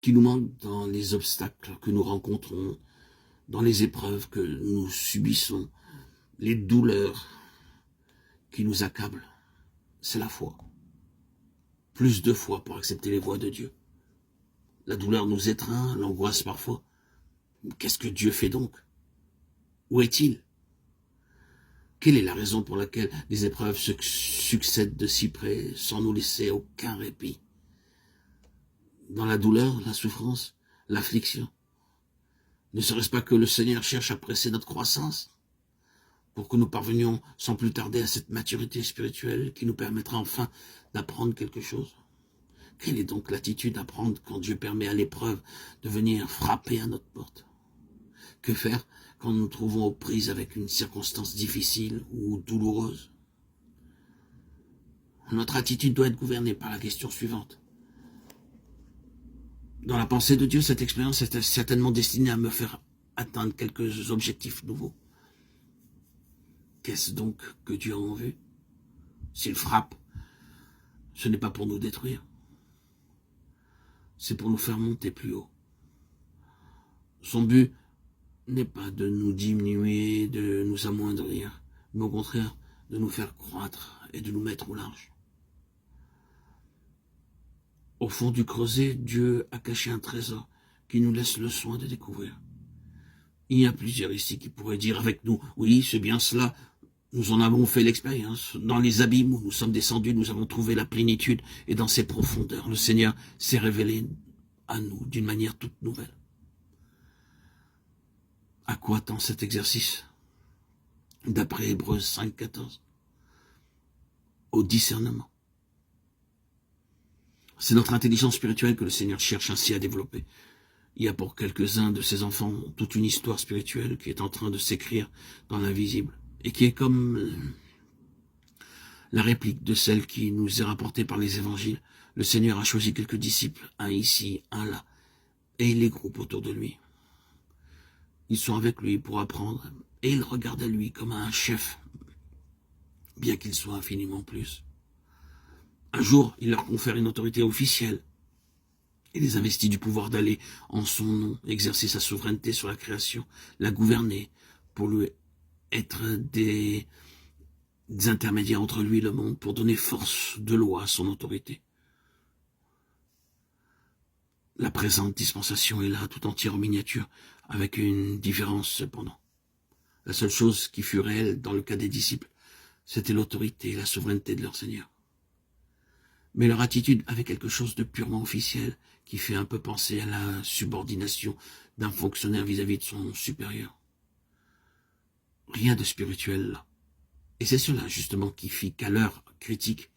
qui nous manque dans les obstacles que nous rencontrons, dans les épreuves que nous subissons, les douleurs qui nous accablent, c'est la foi. Plus de foi pour accepter les voies de Dieu. La douleur nous étreint, l'angoisse parfois. Qu'est-ce que Dieu fait donc? Où est-il? Quelle est la raison pour laquelle les épreuves se succèdent de si près sans nous laisser aucun répit? Dans la douleur, la souffrance, l'affliction, ne serait-ce pas que le Seigneur cherche à presser notre croissance pour que nous parvenions sans plus tarder à cette maturité spirituelle qui nous permettra enfin d'apprendre quelque chose? Quelle est donc l'attitude à prendre quand Dieu permet à l'épreuve de venir frapper à notre porte? Que faire quand nous nous trouvons aux prises avec une circonstance difficile ou douloureuse? Notre attitude doit être gouvernée par la question suivante. Dans la pensée de Dieu, cette expérience est certainement destinée à me faire atteindre quelques objectifs nouveaux. Qu'est-ce donc que Dieu a en vue? S'il frappe, ce n'est pas pour nous détruire. C'est pour nous faire monter plus haut. Son but n'est pas de nous diminuer, de nous amoindrir, mais au contraire, de nous faire croître et de nous mettre au large. Au fond du creuset, Dieu a caché un trésor qui nous laisse le soin de découvrir. Il y a plusieurs ici qui pourraient dire avec nous, oui, c'est bien cela, nous en avons fait l'expérience. Dans les abîmes où nous sommes descendus, nous avons trouvé la plénitude, et dans ces profondeurs, le Seigneur s'est révélé à nous d'une manière toute nouvelle. À quoi tend cet exercice? D'après Hébreux 5,14, au discernement. C'est notre intelligence spirituelle que le Seigneur cherche ainsi à développer. Il y a pour quelques-uns de ses enfants toute une histoire spirituelle qui est en train de s'écrire dans l'invisible et qui est comme la réplique de celle qui nous est rapportée par les évangiles. Le Seigneur a choisi quelques disciples, un ici, un là, et il les groupe autour de lui. Ils sont avec lui pour apprendre, et ils regardent à lui comme à un chef, bien qu'il soit infiniment plus. Un jour, il leur confère une autorité officielle, et les investit du pouvoir d'aller, en son nom, exercer sa souveraineté sur la création, la gouverner, pour lui être des intermédiaires entre lui et le monde, pour donner force de loi à son autorité. La présente dispensation est là, tout entière en miniature, avec une différence cependant. La seule chose qui fut réelle dans le cas des disciples, c'était l'autorité et la souveraineté de leur Seigneur. Mais leur attitude avait quelque chose de purement officiel, qui fait un peu penser à la subordination d'un fonctionnaire vis-à-vis de son supérieur. Rien de spirituel là. Et c'est cela justement qui fit qu'à l'heure critique,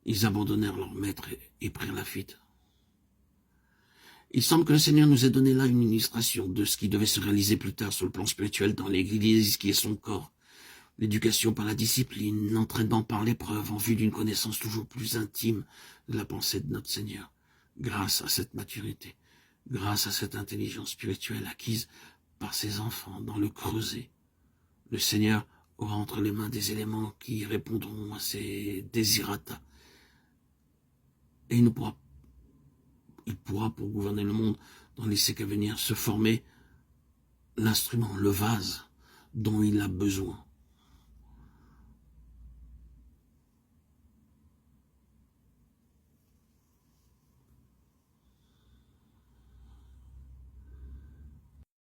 ils abandonnèrent leur maître et prirent la fuite. Il semble que le Seigneur nous ait donné là une illustration de ce qui devait se réaliser plus tard sur le plan spirituel dans l'Église qui est son corps. L'éducation par la discipline, l'entraînement par l'épreuve en vue d'une connaissance toujours plus intime de la pensée de notre Seigneur. Grâce à cette maturité, grâce à cette intelligence spirituelle acquise par ses enfants dans le creuset, le Seigneur aura entre les mains des éléments qui répondront à ses désirata. Et il pourra, pour gouverner le monde dans les siècles à venir, se former l'instrument, le vase dont il a besoin